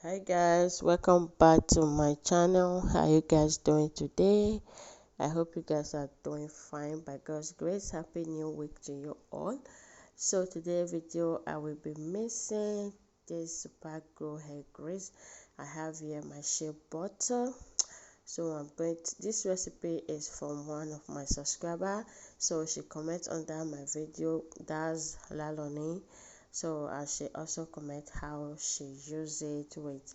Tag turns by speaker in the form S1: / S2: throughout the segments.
S1: Hi guys, welcome back to my channel. How are you guys doing today? I hope you guys are doing fine by God's grace. Happy new week to you all. So today's video I will be mixing this super grow hair grease. I have here my shea butter. So this recipe is from one of my subscriber. So she comments under my video, that's Laloni. So she also comment how she use it with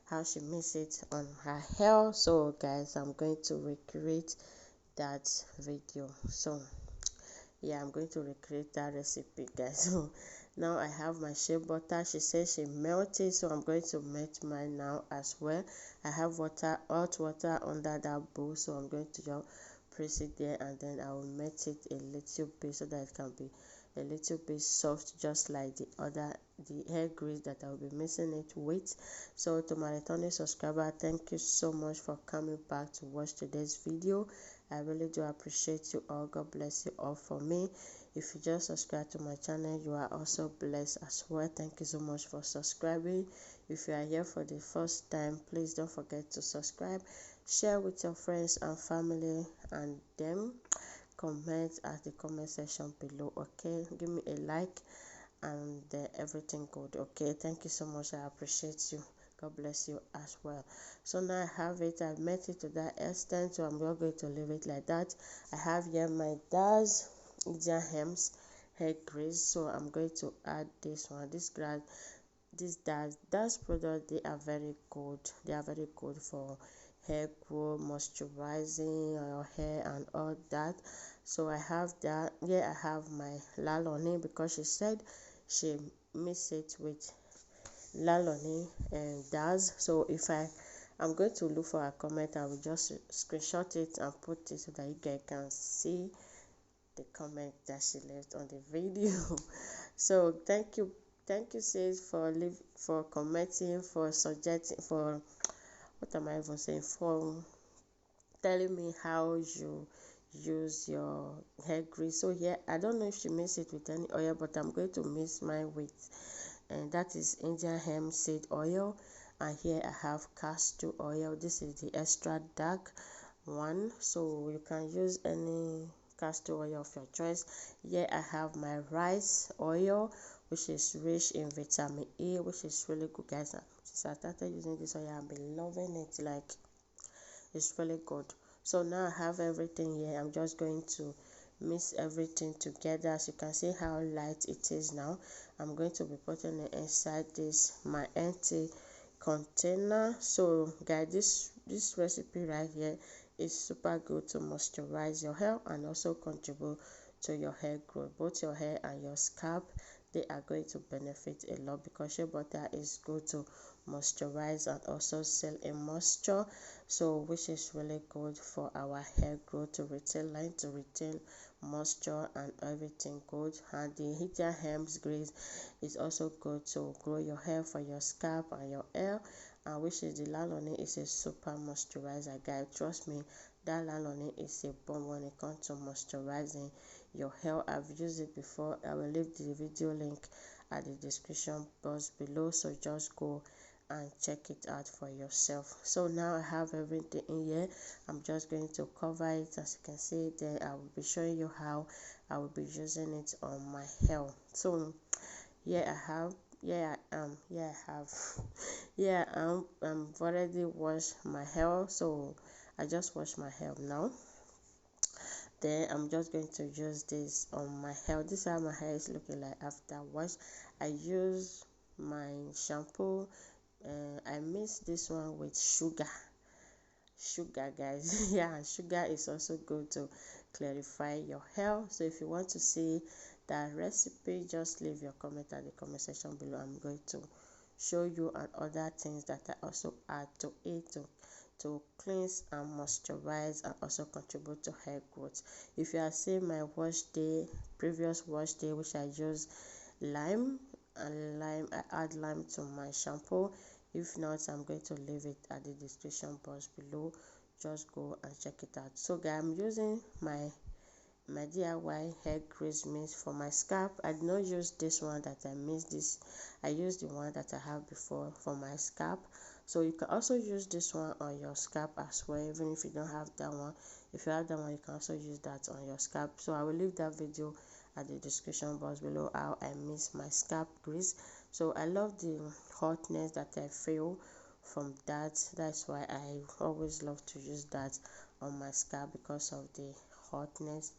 S1: how she makes it on her hair. So guys, I'm going to recreate that video. So yeah, I'm going to recreate that recipe, guys. So now I have my shea butter. She says she melted, so I'm going to melt mine now as well. I have hot water under that bowl, so I'm going to just press it there, and then I will melt it a little bit so that it can be a little bit soft, just like the hair grease that I'll be mixing it with. So to my returning subscriber, thank you so much for coming back to watch today's video. I really do appreciate you all. God bless you all for me. If you just subscribe to my channel, you are also blessed as well. Thank you so much for subscribing. If you are here for the first time, please don't forget to subscribe, share with your friends and family, and then comment at the comment section below. Okay, give me a like and everything good. Okay, thank you so much. I appreciate you. God bless you as well. So now I have it. I've made it to that extent, so I'm not going to leave it like that. I have here my DAX Indian Hems hair grease, so I'm going to add this one. This DAX product, they are very good. They are very good for hair grow, moisturizing your hair and all that. So I have that. Yeah, I have my Laloni because she said she mix it with Laloni and DAX. So if I'm going to look for a comment, I will just screenshot it and put it so that you guys can see the comment that she left on the video. So thank you sis for commenting, for suggesting, for what am I even saying, for telling me how you use your hair grease. So here I don't know if she mix it with any oil, but I'm going to mix mine with, and that is Indian hemp seed oil. And here I have castor oil. This is the extra dark one, so you can use any castor oil of your choice. Here I have my rice oil, which is rich in vitamin E, which is really good, guys. Since I started using this oil, I've been loving it. Like, it's really good. So now I have everything here. I'm just going to mix everything together. As you can see how light it is now, I'm going to be putting it inside this my empty container. So guys, this recipe right here is super good to moisturize your hair and also contribute to your hair growth. Both your hair and your scalp, they are going to benefit a lot because shea butter is good to moisturize and also seal in moisture, so which is really good for our hair growth, to retain line, to retain moisture and everything good. And the Hidden Hems grease is also good to grow your hair for your scalp and your hair, and which is the Laloni is a super moisturizer, guys. Trust me, that Laloni is a bomb when it comes to moisturizing your hair. I've used it before. I will leave the video link at the description box below, so just go and check it out for yourself. So now I have everything in here. I'm just going to cover it. As you can see, then I will be showing you how I will be using it on my hair. So yeah, I have yeah, I've already washed my hair, so I just washed my hair now. Then I'm just going to use this on my hair. This is how my hair is looking like after wash. I use my shampoo. I mix this one with sugar, guys. Yeah, sugar is also good to clarify your hair. So if you want to see that recipe, just leave your comment at the comment section below. I'm going to show you and other things that I also add to it to cleanse and moisturize and also contribute to hair growth. If you are seeing my previous wash day, which I use lime I add lime to my shampoo. If not, I'm going to leave it at the description box below. Just go and check it out. So guys, I'm using my my DIY hair grease mist for my scalp. I did not use this one that I missed this. I used the one that I have before for my scalp. So you can also use this one on your scalp as well, even if you don't have that one. If you have that one, you can also use that on your scalp. So I will leave that video at the description box below, how I mix my scalp grease. So I love the hotness that I feel from that. That's why I always love to use that on my scalp, because of the hotness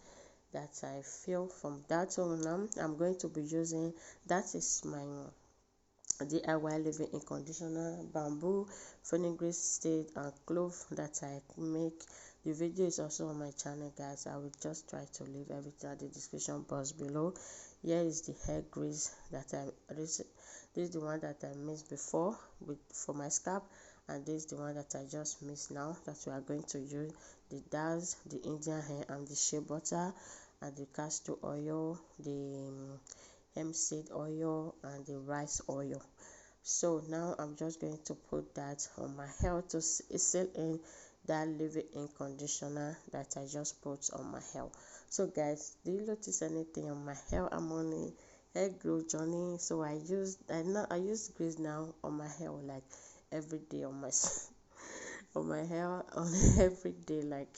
S1: that I feel from that. So now I'm going to be using, that is my DIY leave-in conditioner, bamboo, fenugreek seed and clove that I make. The video is also on my channel, guys. I will just try to leave everything at the description box below. Here is the hair grease that this is the one that I mixed before for my scalp, and this is the one that I just mixed now that we are going to use. The DAX, the Indian hair, and the shea butter, and the castor oil, the hemp seed oil, and the rice oil. So now I'm just going to put that on my hair to seal in that leave-in conditioner that I just put on my hair. So guys, do you notice anything on my hair? I'm on a hair growth journey, so I use grease now on my hair, like every day on my on my hair, on every day. Like,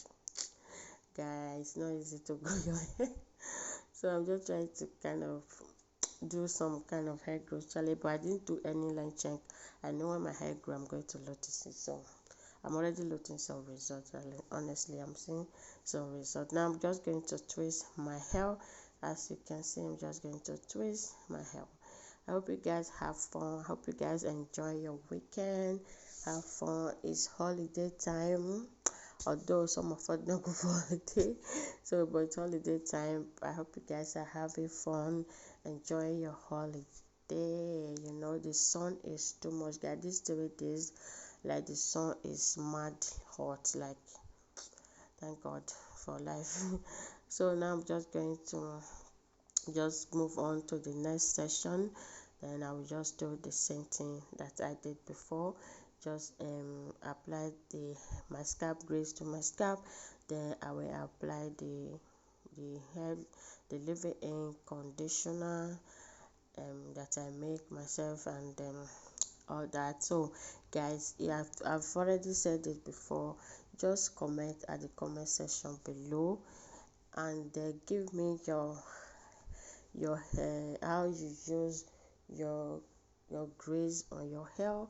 S1: guys, it's not easy to grow your hair. So I'm just trying to kind of do some kind of hair growth challenge, but I didn't do any line check. I know when my hair grow, I'm going to notice it. So I'm already looking some results. Honestly, I'm seeing some results. Now I'm just going to twist my hair. As you can see, I'm just going to twist my hair. I hope you guys have fun. I hope you guys enjoy your weekend. Have fun. It's holiday time, although some of us don't go for holiday. So but it's holiday time. I hope you guys are having fun. Enjoy your holiday. You know, the sun is too much, guys. These 3 days, like, the sun is mad hot. Like, thank God for life. So now I'm just going to just move on to the next session. Then I will just do the same thing that I did before. Just apply my scalp grease to my scalp. Then I will apply the leave-in conditioner that I make myself, and all that. So guys, yeah, I've already said it before. Just comment at the comment section below, and give me your hair, how you use your grease on your hair.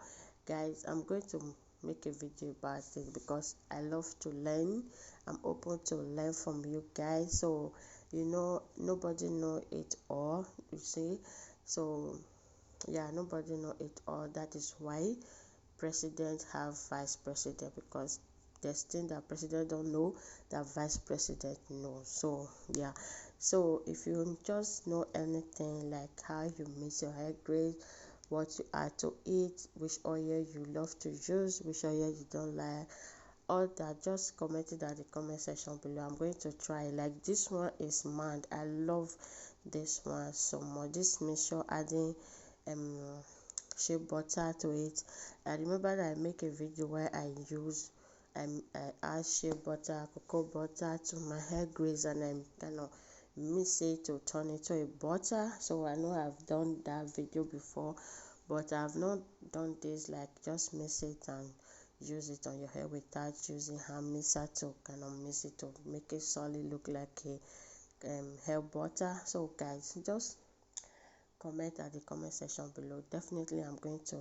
S1: Guys, I'm going to make a video about it because I love to learn. I'm open to learn from you guys. So you know, nobody know it all, you see. So yeah, nobody know it all. That is why president have vice president, because there's things that president don't know that vice president knows. So yeah, so if you just know anything, like how you mix your hair grease, what you add to it, which oil you love to use, which oil you don't like, all that, just comment it at the comment section below. I'm going to try. Like, this one is mad. I love this one so much. This mixture, adding shea butter to it. I remember that I make a video where I add shea butter, cocoa butter to my hair grease, and I kind of mix it to turn it to a butter. So I know I've done that video before, but I've not done this, like just mix it and use it on your hair without using hand mixer to kind of mix it to make it solid, look like a hair butter. So guys, just comment at the comment section below. Definitely I'm going to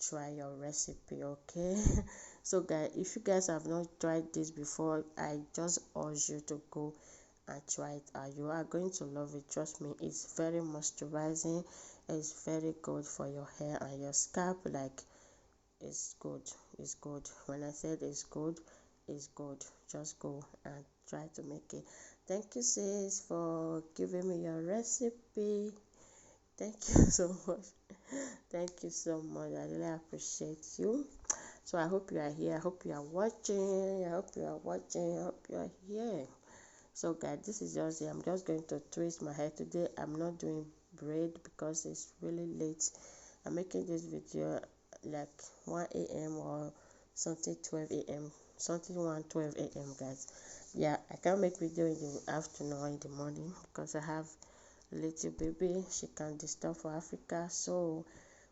S1: try your recipe, okay? So guys, if you guys have not tried this before, I just urge you to go and try it out. You are going to love it, trust me. It's very moisturizing. It's very good for your hair and your scalp. Like, it's good. It's good. When I said it's good, it's good. Just go and try to make it. Thank you, sis, for giving me your recipe. Thank you so much. Thank you so much. I really appreciate you. So I hope you are here. I hope you are watching. I hope you are watching. I hope you are here. So guys, this is just it. I'm just going to twist my hair today. I'm not doing braid because it's really late. I'm making this video like 1 a.m. or something 12 a.m. something 1:12 a.m. guys. yeah, I can't make video in the afternoon or in the morning because I have a little baby. She can disturb for Africa, so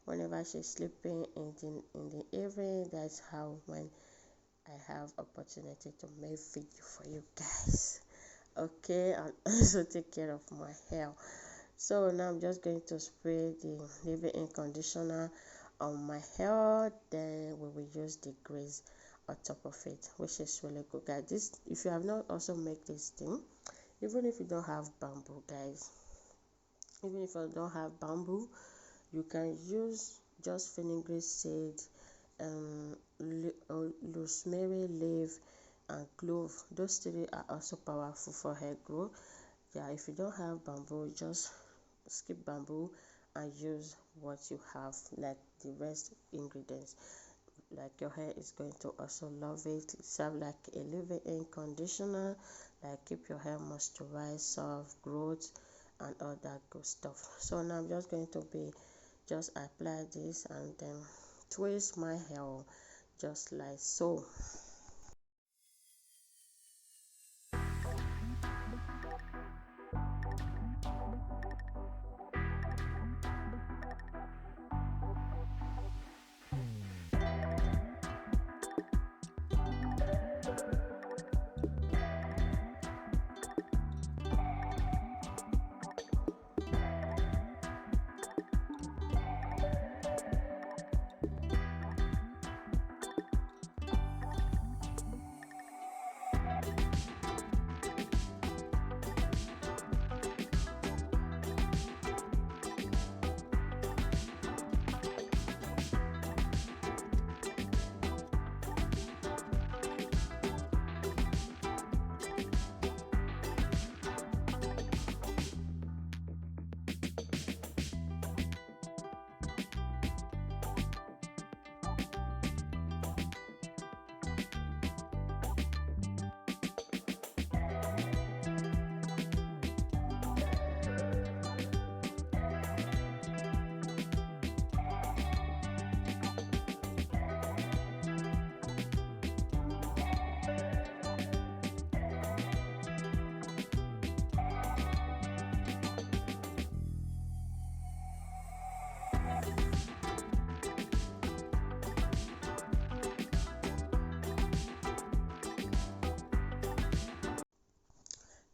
S1: whenever she's sleeping in the evening, that's how when I have opportunity to make video for you guys. Okay, and also take care of my hair. So now I'm just going to spray the leave-in conditioner on my hair, then we will use the grease on top of it, which is really good, guys. This, if you have not also make this thing, even if you don't have bamboo, guys, even if you don't have bamboo, you can use just fenugreek seed, rosemary leaf, and clove. Those three are also powerful for hair growth. Yeah, if you don't have bamboo, just skip bamboo and use what you have, like the rest ingredients. Like your hair is going to also love it. Serve like a leave-in conditioner, like keep your hair moisturized, soft, growth, and all that good stuff. So now I'm just going to be just apply this and then twist my hair just like so.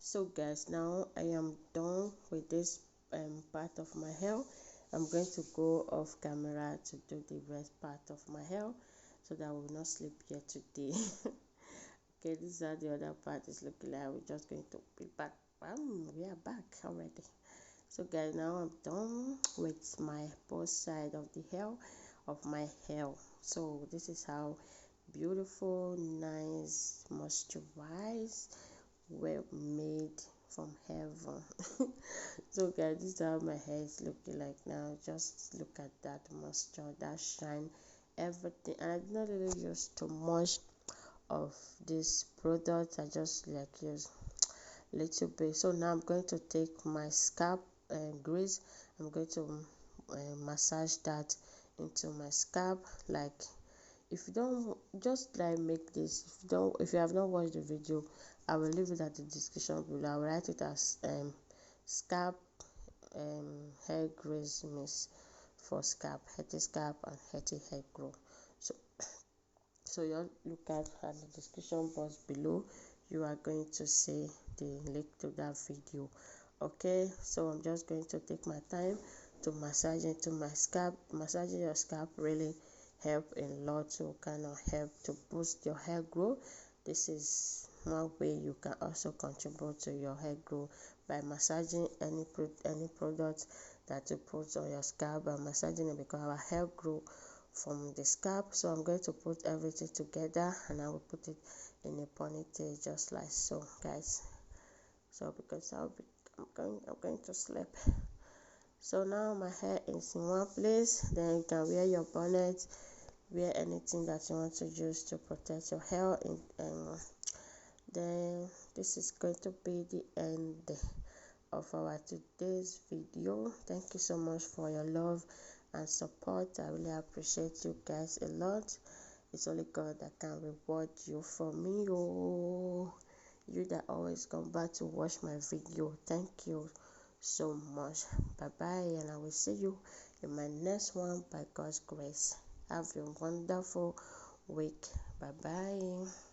S1: So guys, now I am done with this part of my hair. I'm going to go off camera to do the rest part of my hair so that I will not sleep here today. Okay, this is how the other part is looking like. We're just going to be back. We are back already. So guys, now I'm done with my both side of the hair of my hair. So this is how beautiful, nice, moisturized, well made from heaven. So guys, this is how my hair is looking like now. Just look at that moisture, that shine, everything. And I did not really use too much of this product. I just like use little bit. So now I'm going to take my scalp grease. I'm going to massage that into my scalp. Like, if you don't, just like make this, if you have not watched the video, I will leave it at the description below. I will write it as scalp hair grease mist for scalp, healthy scalp and healthy hair growth. So you look at the description box below. You are going to see the link to that video. Okay, so I'm just going to take my time to massage into my scalp. Massaging your scalp really help a lot to kind of help to boost your hair growth. This is one way you can also contribute to your hair growth by massaging any product that you put on your scalp and massaging it, because our hair grow from the scalp. So I'm going to put everything together and I will put it in a ponytail just like so, guys. So because I'm going to sleep. So now my hair is in one place. Then you can wear your bonnet, wear anything that you want to use to protect your hair. Then this is going to be the end of our today's video. Thank you so much for your love and support. I really appreciate you guys a lot. It's only God that can reward you for me. Oh you that always come back to watch my video. Thank you so much. Bye bye, and I will see you in my next one by God's grace. Have a wonderful week. Bye bye.